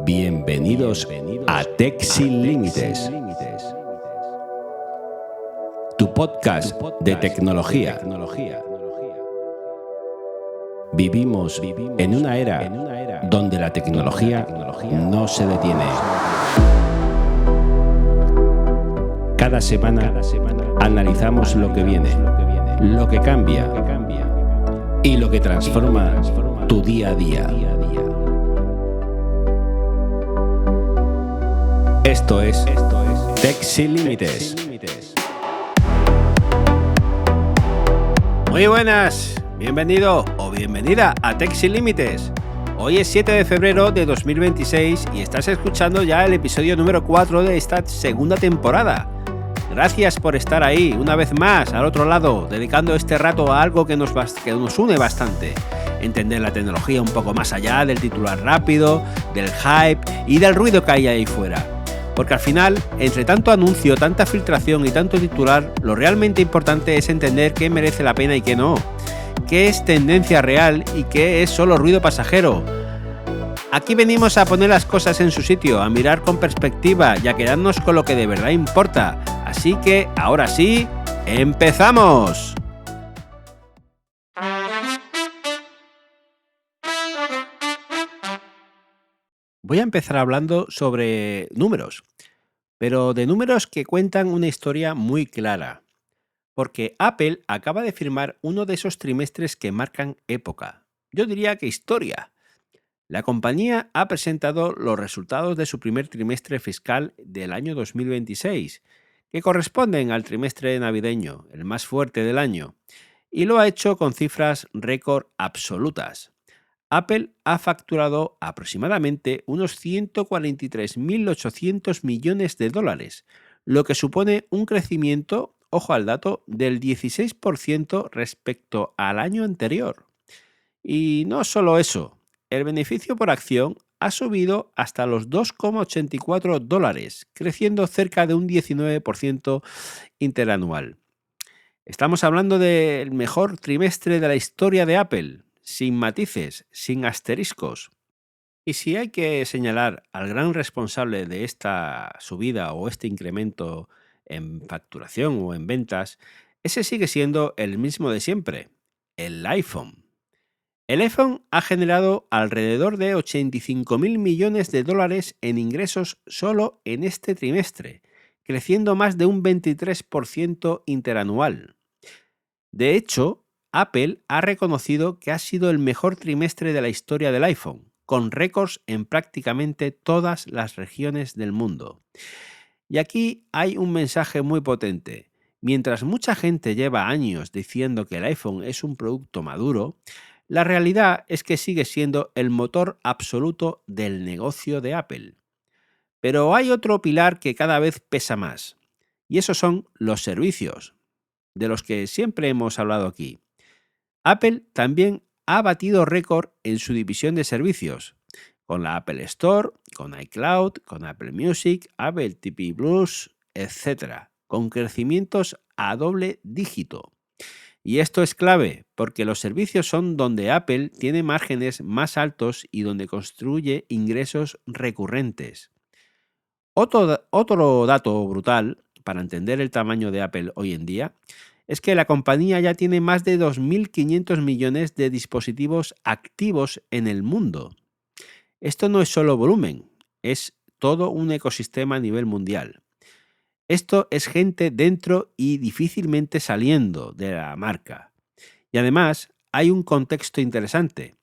Bienvenidos a Tech Sin Límites, tu podcast de tecnología. Vivimos en una era donde la tecnología no se detiene. Cada semana analizamos lo que viene, lo que cambia y lo que transforma tu día a día. Esto es Tech Sin Límites. Muy buenas, bienvenido o bienvenida a Tech Sin Límites. Hoy es 7 de febrero de 2026 y estás escuchando ya el episodio número 4 de esta segunda temporada. Gracias por estar ahí una vez más al otro lado, dedicando este rato a algo que nos une bastante. Entender la tecnología un poco más allá del titular rápido, del hype y del ruido que hay ahí fuera. Porque al final, entre tanto anuncio, tanta filtración y tanto titular, lo realmente importante es entender qué merece la pena y qué no. Qué es tendencia real y qué es solo ruido pasajero. Aquí venimos a poner las cosas en su sitio, a mirar con perspectiva y a quedarnos con lo que de verdad importa. Así que, ahora sí, ¡empezamos! Voy a empezar hablando sobre números, pero de números que cuentan una historia muy clara. Porque Apple acaba de firmar uno de esos trimestres que marcan época. Yo diría que historia. La compañía ha presentado los resultados de su primer trimestre fiscal del año 2026, que corresponden al trimestre navideño, el más fuerte del año, y lo ha hecho con cifras récord absolutas. Apple ha facturado aproximadamente unos 143.800 millones de dólares, lo que supone un crecimiento, ojo al dato, del 16% respecto al año anterior. Y no solo eso, el beneficio por acción ha subido hasta los $2,84, creciendo cerca de un 19% interanual. Estamos hablando del mejor trimestre de la historia de Apple, sin matices, sin asteriscos. Y si hay que señalar al gran responsable de esta subida o este incremento en facturación o en ventas, ese sigue siendo el mismo de siempre, el iPhone. El iPhone ha generado alrededor de 85.000 millones de dólares en ingresos solo en este trimestre, creciendo más de un 23% interanual. De hecho, Apple ha reconocido que ha sido el mejor trimestre de la historia del iPhone, con récords en prácticamente todas las regiones del mundo. Y aquí hay un mensaje muy potente. Mientras mucha gente lleva años diciendo que el iPhone es un producto maduro, la realidad es que sigue siendo el motor absoluto del negocio de Apple. Pero hay otro pilar que cada vez pesa más, y esos son los servicios, de los que siempre hemos hablado aquí. Apple también ha batido récord en su división de servicios, con la Apple Store, con iCloud, con Apple Music, Apple TV Plus, etc., con crecimientos a doble dígito. Y esto es clave, porque los servicios son donde Apple tiene márgenes más altos y donde construye ingresos recurrentes. Otro dato brutal, para entender el tamaño de Apple hoy en día, es que la compañía ya tiene más de 2.500 millones de dispositivos activos en el mundo. Esto no es solo volumen, es todo un ecosistema a nivel mundial. Esto es gente dentro y difícilmente saliendo de la marca. Y además, hay un contexto interesante.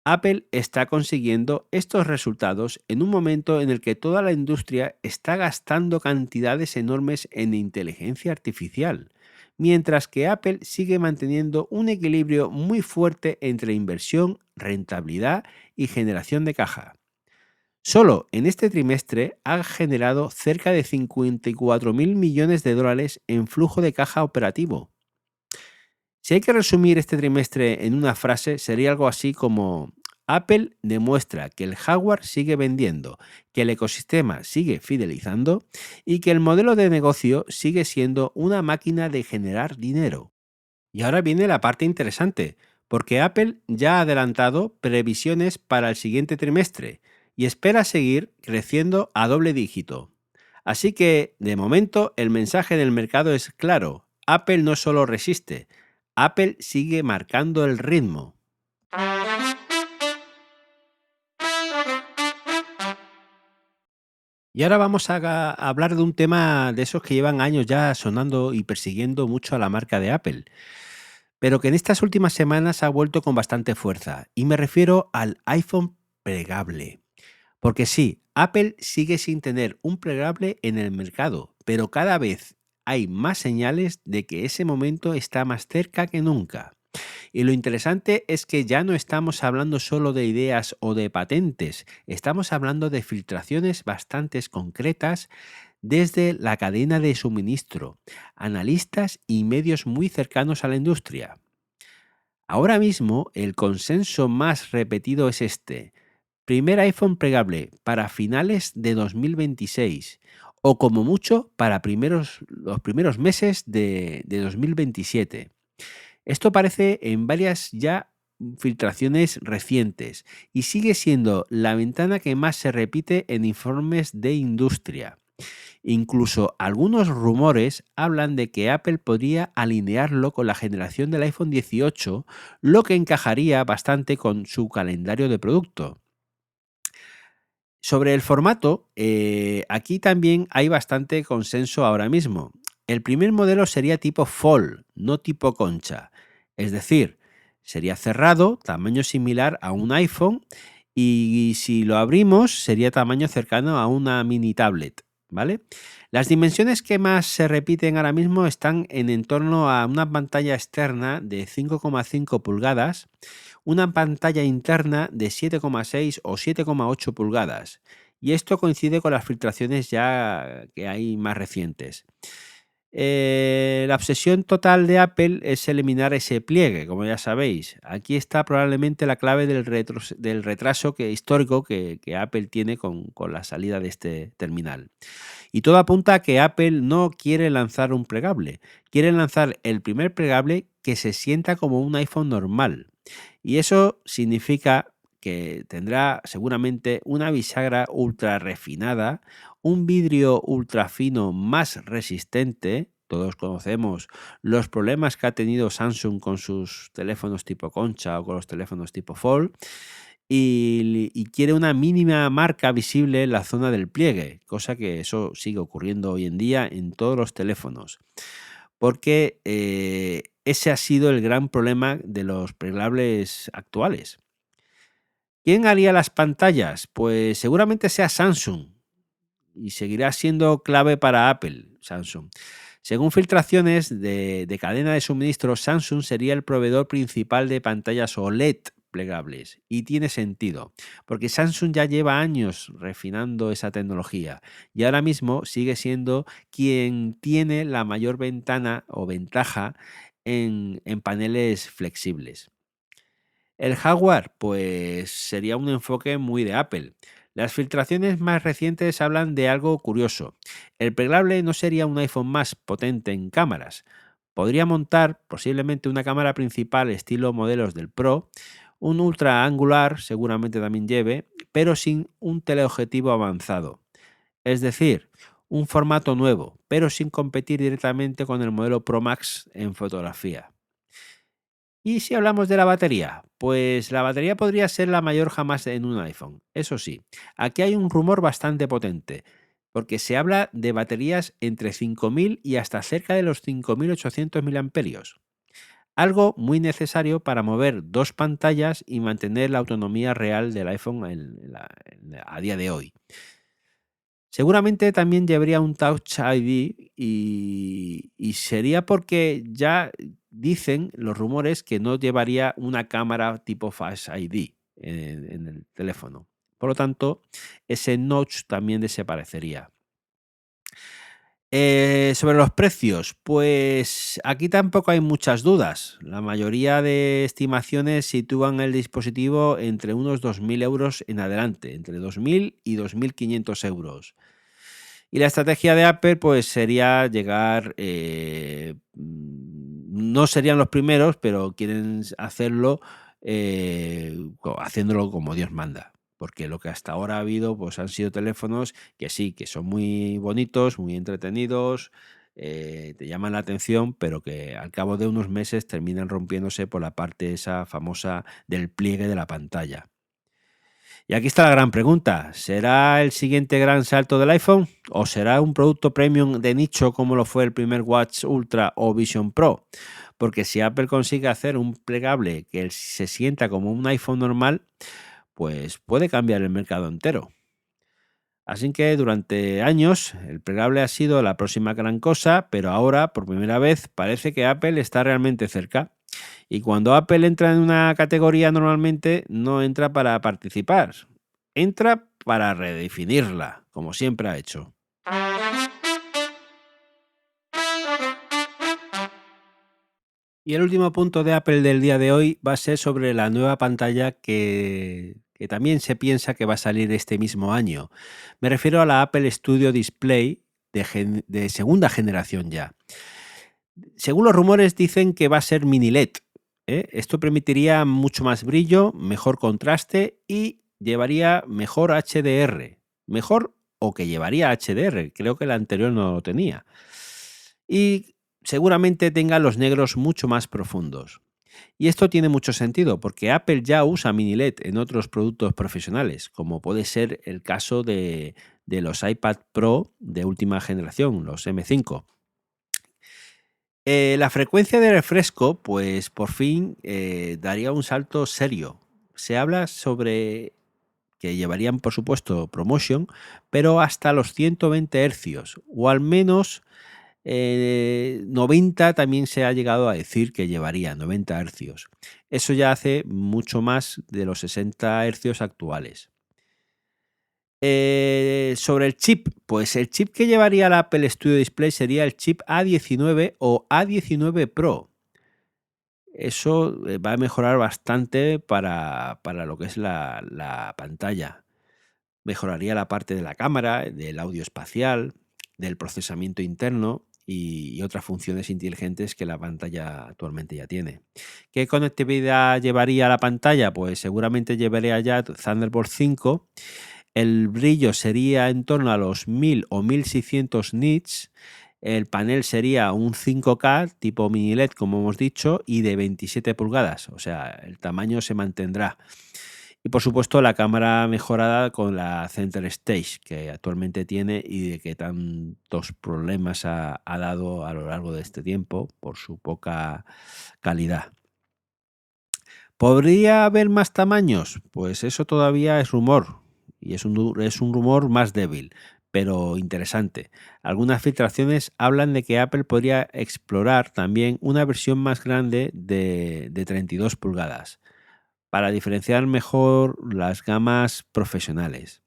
Apple está consiguiendo estos resultados en un momento en el que toda la industria está gastando cantidades enormes en inteligencia artificial, mientras que Apple sigue manteniendo un equilibrio muy fuerte entre inversión, rentabilidad y generación de caja. Solo en este trimestre ha generado cerca de 54.000 millones de dólares en flujo de caja operativo. Si hay que resumir este trimestre en una frase, sería algo así como: Apple demuestra que el hardware sigue vendiendo, que el ecosistema sigue fidelizando y que el modelo de negocio sigue siendo una máquina de generar dinero. Y ahora viene la parte interesante, porque Apple ya ha adelantado previsiones para el siguiente trimestre, y espera seguir creciendo a doble dígito. Así que, de momento, el mensaje del mercado es claro. Apple no solo resiste, Apple sigue marcando el ritmo. Y ahora vamos a hablar de un tema de esos que llevan años ya sonando y persiguiendo mucho a la marca de Apple, pero que en estas últimas semanas ha vuelto con bastante fuerza, y me refiero al iPhone plegable. Porque sí, Apple sigue sin tener un plegable en el mercado, pero cada vez hay más señales de que ese momento está más cerca que nunca. Y lo interesante es que ya no estamos hablando solo de ideas o de patentes, estamos hablando de filtraciones bastante concretas desde la cadena de suministro, analistas y medios muy cercanos a la industria. Ahora mismo el consenso más repetido es este: primer iPhone plegable para finales de 2026 o como mucho para los primeros meses de 2027. Esto aparece en varias ya filtraciones recientes y sigue siendo la ventana que más se repite en informes de industria. Incluso algunos rumores hablan de que Apple podría alinearlo con la generación del iPhone 18, lo que encajaría bastante con su calendario de producto. Sobre el formato, aquí también hay bastante consenso ahora mismo. El primer modelo sería tipo Fold, no tipo concha. Es decir, sería cerrado, tamaño similar a un iPhone, y si lo abrimos sería tamaño cercano a una mini tablet, ¿vale? Las dimensiones que más se repiten ahora mismo están en torno a una pantalla externa de 5,5 pulgadas, una pantalla interna de 7,6 o 7,8 pulgadas. Y esto coincide con las filtraciones ya que hay más recientes. La obsesión total de Apple es eliminar ese pliegue, como ya sabéis. Aquí está probablemente la clave del retraso histórico que Apple tiene con la salida de este terminal. Y todo apunta a que Apple no quiere lanzar un plegable, quiere lanzar el primer plegable que se sienta como un iPhone normal. Y eso significa que tendrá seguramente una bisagra ultra refinada, un vidrio ultra fino más resistente. Todos conocemos los problemas que ha tenido Samsung con sus teléfonos tipo concha o con los teléfonos tipo Fold. Y quiere una mínima marca visible en la zona del pliegue, cosa que eso sigue ocurriendo hoy en día en todos los teléfonos. Porque ese ha sido el gran problema de los plegables actuales. ¿Quién haría las pantallas? Pues seguramente sea Samsung y seguirá siendo clave para Apple, Samsung. Según filtraciones de cadena de suministro, Samsung sería el proveedor principal de pantallas OLED plegables. Y tiene sentido, porque Samsung ya lleva años refinando esa tecnología y ahora mismo sigue siendo quien tiene la mayor ventana o ventaja en paneles flexibles. El hardware, pues sería un enfoque muy de Apple. Las filtraciones más recientes hablan de algo curioso. El plegable no sería un iPhone más potente en cámaras. Podría montar posiblemente una cámara principal estilo modelos del Pro, un ultra angular seguramente también lleve, pero sin un teleobjetivo avanzado. Es decir, un formato nuevo, pero sin competir directamente con el modelo Pro Max en fotografía. Y si hablamos de la batería, pues la batería podría ser la mayor jamás en un iPhone. Eso sí, aquí hay un rumor bastante potente, porque se habla de baterías entre 5.000 y hasta cerca de los 5.800 miliamperios. Algo muy necesario para mover dos pantallas y mantener la autonomía real del iPhone a día de hoy. Seguramente también llevaría un Touch ID y sería porque ya dicen los rumores que no llevaría una cámara tipo Face ID en el teléfono. Por lo tanto, ese notch también desaparecería. Sobre los precios, pues aquí tampoco hay muchas dudas. La mayoría de estimaciones sitúan el dispositivo entre unos 2.000 euros en adelante, entre 2.000 y 2.500 euros. Y la estrategia de Apple pues sería llegar, no serían los primeros, pero quieren hacerlo haciéndolo como Dios manda. porque lo que hasta ahora ha habido pues han sido teléfonos que sí, que son muy bonitos, muy entretenidos, te llaman la atención, pero que al cabo de unos meses terminan rompiéndose por la parte esa famosa del pliegue de la pantalla. Y aquí está la gran pregunta, ¿será el siguiente gran salto del iPhone o será un producto premium de nicho como lo fue el primer Watch Ultra o Vision Pro? Porque si Apple consigue hacer un plegable que se sienta como un iPhone normal, pues puede cambiar el mercado entero. Así que durante años el plegable ha sido la próxima gran cosa, pero ahora por primera vez parece que Apple está realmente cerca. Y cuando Apple entra en una categoría normalmente no entra para participar, entra para redefinirla, como siempre ha hecho. Y el último punto de Apple del día de hoy va a ser sobre la nueva pantalla que también se piensa que va a salir este mismo año. Me refiero a la Apple Studio Display de segunda generación ya. Según los rumores dicen que va a ser mini LED. Esto permitiría mucho más brillo, mejor contraste y llevaría mejor HDR. Mejor o que llevaría HDR. Creo que la anterior no lo tenía. Y seguramente tenga los negros mucho más profundos. Y esto tiene mucho sentido porque Apple ya usa mini LED en otros productos profesionales, como puede ser el caso de los iPad Pro de última generación, los M5. La frecuencia de refresco, pues por fin daría un salto serio. Se habla sobre que llevarían, por supuesto, ProMotion, pero hasta los 120 hercios, o al menos 90 también se ha llegado a decir que llevaría 90 hercios. Eso ya hace mucho más de los 60 hercios actuales. Sobre el chip, pues el chip que llevaría la Apple Studio Display sería el chip A19 o A19 Pro. Eso va a mejorar bastante para lo que es la pantalla. Mejoraría la parte de la cámara, del audio espacial, del procesamiento interno y otras funciones inteligentes que la pantalla actualmente ya tiene. ¿Qué conectividad llevaría la pantalla? Pues seguramente llevaría ya Thunderbolt 5. El brillo sería en torno a los 1000 o 1600 nits. El panel sería un 5K tipo mini LED, como hemos dicho, y de 27 pulgadas. O sea, el tamaño se mantendrá. Y por supuesto la cámara mejorada con la Center Stage que actualmente tiene y de que tantos problemas ha dado a lo largo de este tiempo por su poca calidad. ¿Podría haber más tamaños? Pues eso todavía es rumor y es un rumor más débil, pero interesante. Algunas filtraciones hablan de que Apple podría explorar también una versión más grande de 32 pulgadas para diferenciar mejor las gamas profesionales.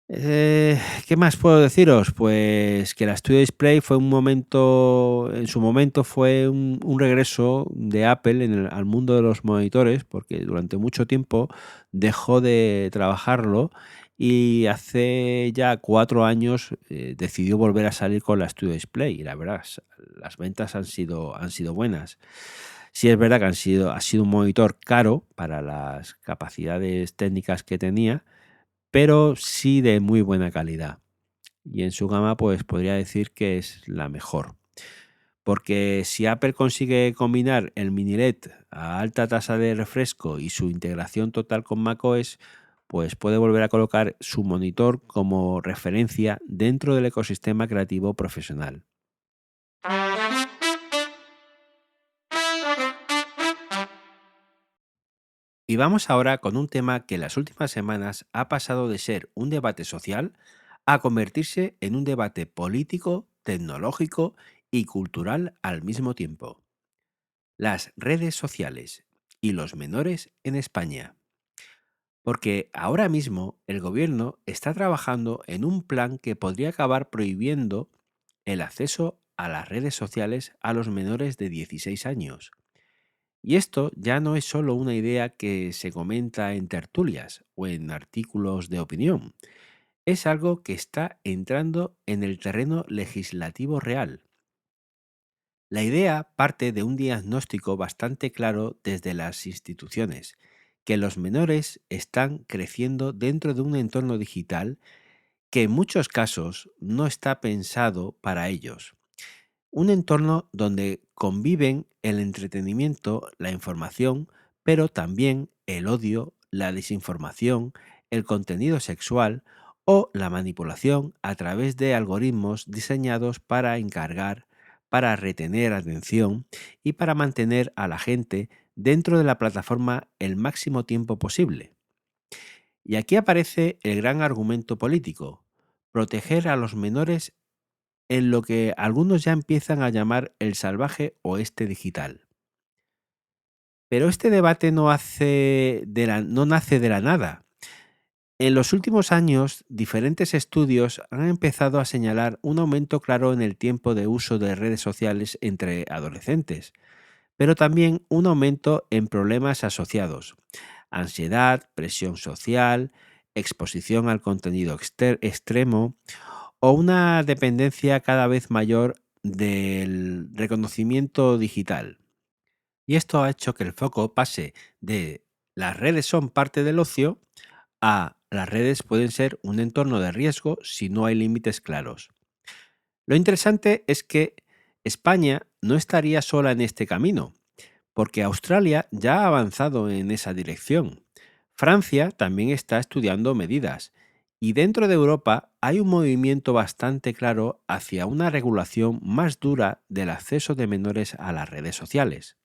¿Qué más puedo deciros? Pues que la Studio Display fue en su momento fue un regreso de Apple al mundo de los monitores, porque durante mucho tiempo dejó de trabajarlo y hace ya 4 años decidió volver a salir con la Studio Display y la verdad, las ventas han sido buenas. Sí es verdad que ha sido un monitor caro para las capacidades técnicas que tenía, pero sí de muy buena calidad. Y en su gama, pues podría decir que es la mejor. Porque si Apple consigue combinar el mini LED a alta tasa de refresco y su integración total con macOS, pues puede volver a colocar su monitor como referencia dentro del ecosistema creativo profesional. Y vamos ahora con un tema que en las últimas semanas ha pasado de ser un debate social a convertirse en un debate político, tecnológico y cultural al mismo tiempo. Las redes sociales y los menores en España. Porque ahora mismo el gobierno está trabajando en un plan que podría acabar prohibiendo el acceso a las redes sociales a los menores de 16 años. Y esto ya no es solo una idea que se comenta en tertulias o en artículos de opinión, es algo que está entrando en el terreno legislativo real. La idea parte de un diagnóstico bastante claro desde las instituciones, que los menores están creciendo dentro de un entorno digital que en muchos casos no está pensado para ellos. Un entorno donde conviven el entretenimiento, la información, pero también el odio, la desinformación, el contenido sexual o la manipulación a través de algoritmos diseñados para encargar, para retener atención y para mantener a la gente dentro de la plataforma el máximo tiempo posible. Y aquí aparece el gran argumento político: proteger a los menores en lo que algunos ya empiezan a llamar el salvaje oeste digital. Pero este debate no nace de la nada. En los últimos años, diferentes estudios han empezado a señalar un aumento claro en el tiempo de uso de redes sociales entre adolescentes, pero también un aumento en problemas asociados: ansiedad, presión social, exposición al contenido extremo o una dependencia cada vez mayor del reconocimiento digital. Y esto ha hecho que el foco pase de las redes son parte del ocio a las redes pueden ser un entorno de riesgo si no hay límites claros. Lo interesante es que España no estaría sola en este camino, porque Australia ya ha avanzado en esa dirección. Francia también está estudiando medidas y dentro de Europa hay un movimiento bastante claro hacia una regulación más dura del acceso de menores a las redes sociales.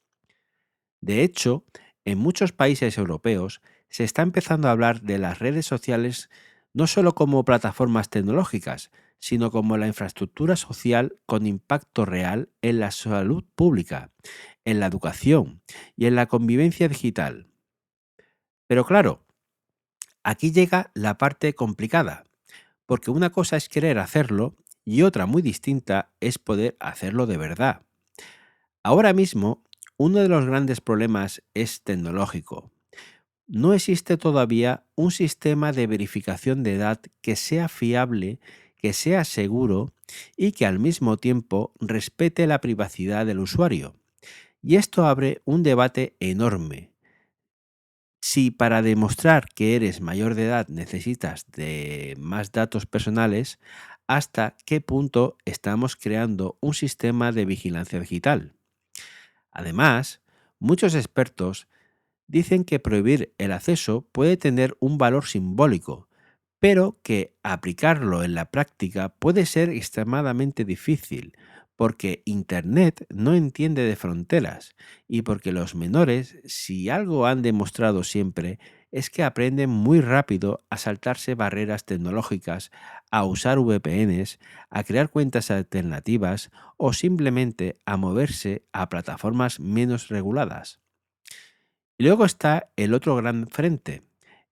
De hecho, en muchos países europeos se está empezando a hablar de las redes sociales no solo como plataformas tecnológicas, sino como la infraestructura social con impacto real en la salud pública, en la educación y en la convivencia digital. Pero claro, aquí llega la parte complicada, porque una cosa es querer hacerlo y otra muy distinta es poder hacerlo de verdad. Ahora mismo, uno de los grandes problemas es tecnológico. No existe todavía un sistema de verificación de edad que sea fiable, que sea seguro y que al mismo tiempo respete la privacidad del usuario. Y esto abre un debate enorme. Si para demostrar que eres mayor de edad necesitas de más datos personales, ¿hasta qué punto estamos creando un sistema de vigilancia digital? Además, muchos expertos dicen que prohibir el acceso puede tener un valor simbólico, pero que aplicarlo en la práctica puede ser extremadamente difícil, porque Internet no entiende de fronteras y porque los menores, si algo han demostrado siempre, es que aprenden muy rápido a saltarse barreras tecnológicas, a usar VPNs, a crear cuentas alternativas o simplemente a moverse a plataformas menos reguladas. Y luego está el otro gran frente,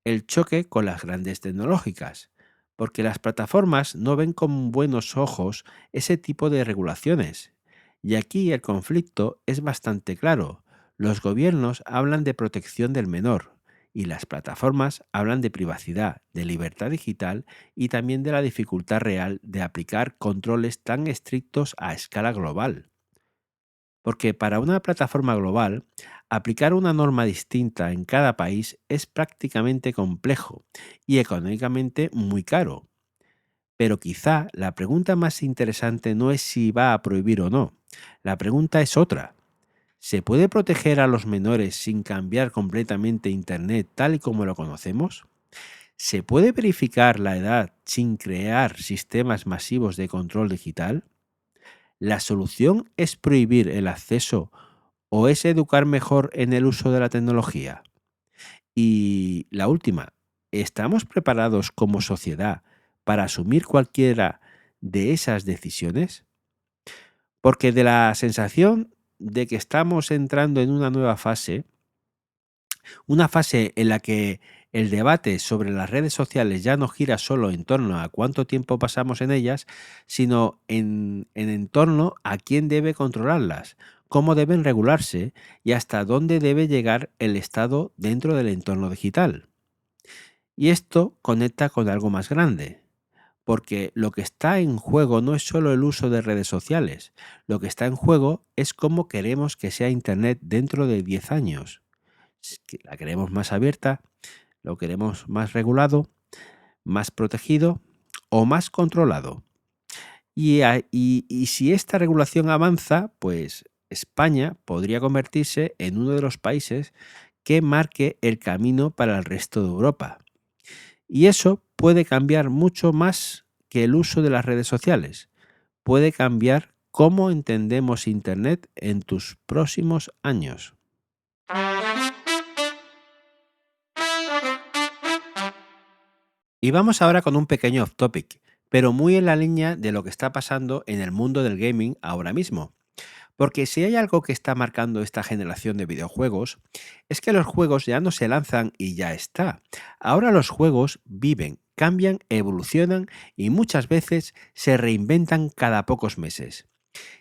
el choque con las grandes tecnológicas, porque las plataformas no ven con buenos ojos ese tipo de regulaciones. Y aquí el conflicto es bastante claro. Los gobiernos hablan de protección del menor y las plataformas hablan de privacidad, de libertad digital y también de la dificultad real de aplicar controles tan estrictos a escala global. Porque para una plataforma global, aplicar una norma distinta en cada país es prácticamente complejo y económicamente muy caro. Pero quizá la pregunta más interesante no es si va a prohibir o no. La pregunta es otra. ¿Se puede proteger a los menores sin cambiar completamente Internet tal y como lo conocemos? ¿Se puede verificar la edad sin crear sistemas masivos de control digital? ¿La solución es prohibir el acceso o es educar mejor en el uso de la tecnología? Y la última, ¿estamos preparados como sociedad para asumir cualquiera de esas decisiones? Porque de la sensación de que estamos entrando en una fase en la que el debate sobre las redes sociales ya no gira solo en torno a cuánto tiempo pasamos en ellas, sino en torno a quién debe controlarlas, cómo deben regularse y hasta dónde debe llegar el Estado dentro del entorno digital. Y esto conecta con algo más grande, porque lo que está en juego no es solo el uso de redes sociales, lo que está en juego es cómo queremos que sea Internet dentro de 10 años. ¿La queremos más abierta? ¿Lo queremos más regulado? ¿Más protegido? ¿O más controlado? Y si esta regulación avanza, pues España podría convertirse en uno de los países que marque el camino para el resto de Europa. Y eso puede cambiar mucho más que el uso de las redes sociales. Puede cambiar cómo entendemos Internet en tus próximos años. Y vamos ahora con un pequeño off topic, pero muy en la línea de lo que está pasando en el mundo del gaming ahora mismo. Porque si hay algo que está marcando esta generación de videojuegos, es que los juegos ya no se lanzan y ya está. Ahora los juegos viven, cambian, evolucionan y muchas veces se reinventan cada pocos meses.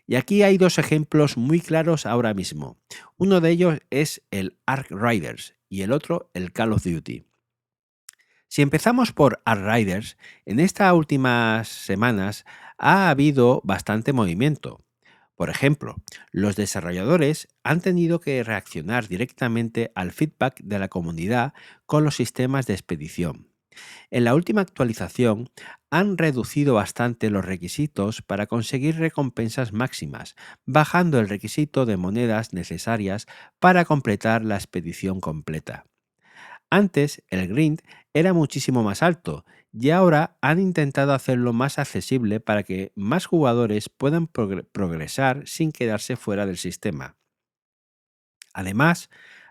Y aquí hay dos ejemplos muy claros ahora mismo. Uno de ellos es el Ark Riders y el otro el Call of Duty. Si empezamos por Riders, en estas últimas semanas ha habido bastante movimiento. Por ejemplo, los desarrolladores han tenido que reaccionar directamente al feedback de la comunidad con los sistemas de expedición. En la última actualización han reducido bastante los requisitos para conseguir recompensas máximas, bajando el requisito de monedas necesarias para completar la expedición completa. Antes, el grind era muchísimo más alto y ahora han intentado hacerlo más accesible para que más jugadores puedan progresar sin quedarse fuera del sistema. Además,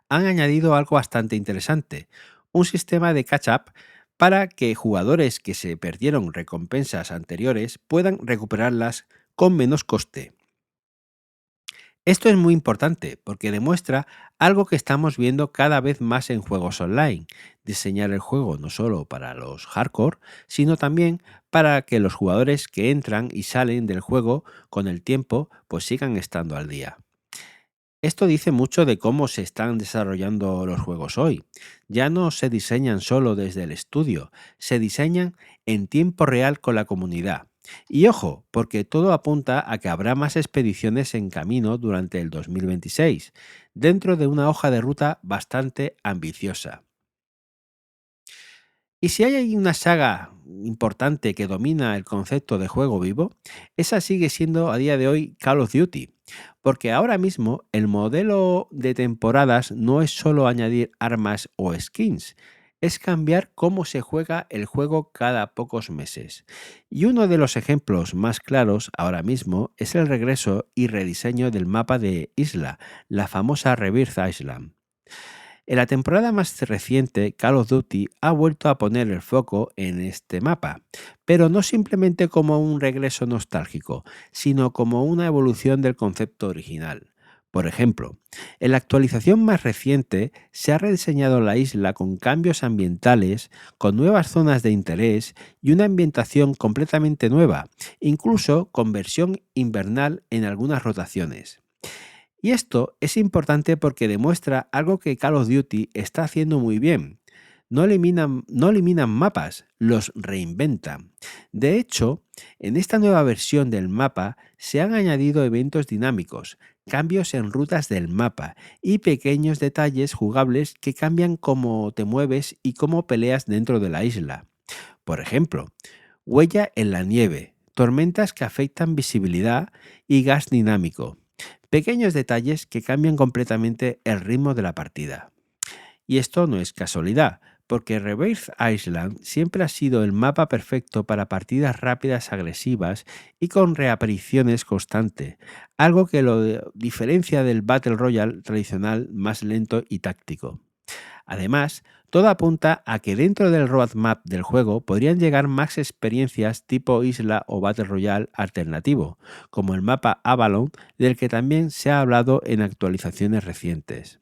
han añadido algo bastante interesante, un sistema de catch-up para que jugadores que se perdieron recompensas anteriores puedan recuperarlas con menos coste. Esto es muy importante porque demuestra algo que estamos viendo cada vez más en juegos online: diseñar el juego no solo para los hardcore, sino también para que los jugadores que entran y salen del juego con el tiempo pues sigan estando al día. Esto dice mucho de cómo se están desarrollando los juegos hoy. Ya no se diseñan solo desde el estudio, se diseñan en tiempo real con la comunidad. Y ojo, porque todo apunta a que habrá más expediciones en camino durante el 2026, dentro de una hoja de ruta bastante ambiciosa. Y si hay ahí una saga importante que domina el concepto de juego vivo, esa sigue siendo a día de hoy Call of Duty, porque ahora mismo el modelo de temporadas no es solo añadir armas o skins, es cambiar cómo se juega el juego cada pocos meses. Y uno de los ejemplos más claros ahora mismo es el regreso y rediseño del mapa de Isla, la famosa Rebirth Island. En la temporada más reciente, Call of Duty ha vuelto a poner el foco en este mapa, pero no simplemente como un regreso nostálgico, sino como una evolución del concepto original. Por ejemplo, en la actualización más reciente se ha rediseñado la isla con cambios ambientales, con nuevas zonas de interés y una ambientación completamente nueva, incluso con versión invernal en algunas rotaciones. Y esto es importante porque demuestra algo que Call of Duty está haciendo muy bien. No eliminan mapas, los reinventan. De hecho, en esta nueva versión del mapa se han añadido eventos dinámicos, cambios en rutas del mapa y pequeños detalles jugables que cambian cómo te mueves y cómo peleas dentro de la isla. Por ejemplo, huella en la nieve, tormentas que afectan visibilidad y gas dinámico. Pequeños detalles que cambian completamente el ritmo de la partida. Y esto no es casualidad, porque Rebirth Island siempre ha sido el mapa perfecto para partidas rápidas agresivas y con reapariciones constantes, algo que lo diferencia del Battle Royale tradicional más lento y táctico. Además, todo apunta a que dentro del roadmap del juego podrían llegar más experiencias tipo isla o Battle Royale alternativo, como el mapa Avalon, del que también se ha hablado en actualizaciones recientes.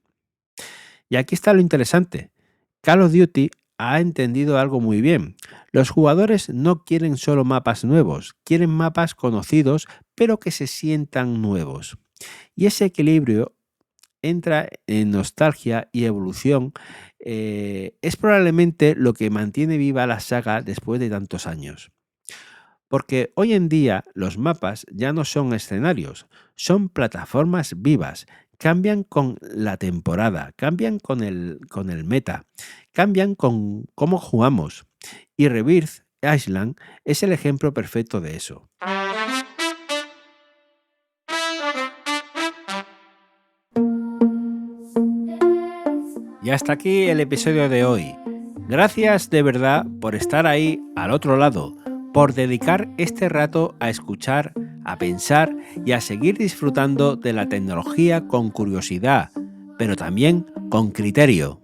Y aquí está lo interesante. Call of Duty ha entendido algo muy bien. Los jugadores no quieren solo mapas nuevos, quieren mapas conocidos, pero que se sientan nuevos. Y ese equilibrio entra en nostalgia y evolución, es probablemente lo que mantiene viva la saga después de tantos años. Porque hoy en día los mapas ya no son escenarios, son plataformas vivas cambian con la temporada, cambian con el meta, cambian con cómo jugamos. Y Rebirth Island es el ejemplo perfecto de eso. Y hasta aquí el episodio de hoy. Gracias de verdad por estar ahí al otro lado, por dedicar este rato a escuchar, a pensar y a seguir disfrutando de la tecnología con curiosidad, pero también con criterio.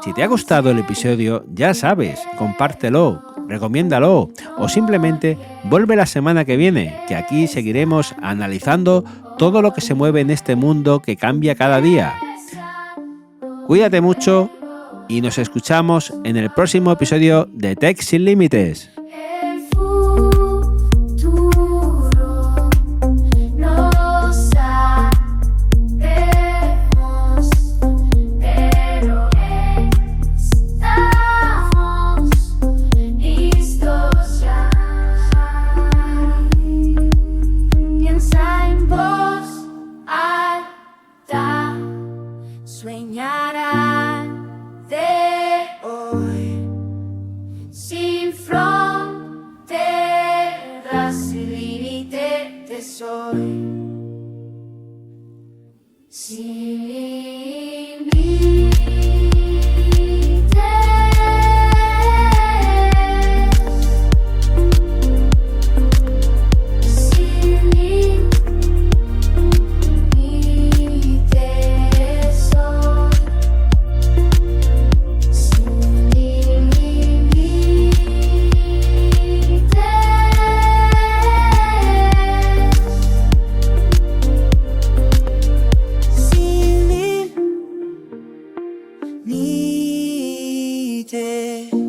Si te ha gustado el episodio, ya sabes, compártelo, recomiéndalo o simplemente vuelve la semana que viene, que aquí seguiremos analizando todo lo que se mueve en este mundo que cambia cada día. Cuídate mucho y nos escuchamos en el próximo episodio de Tech Sin Límites. Soñará de hoy sin fronteras, sin límite te soy. Sin límites. Sin límites soy. Sin límites. Sin límites.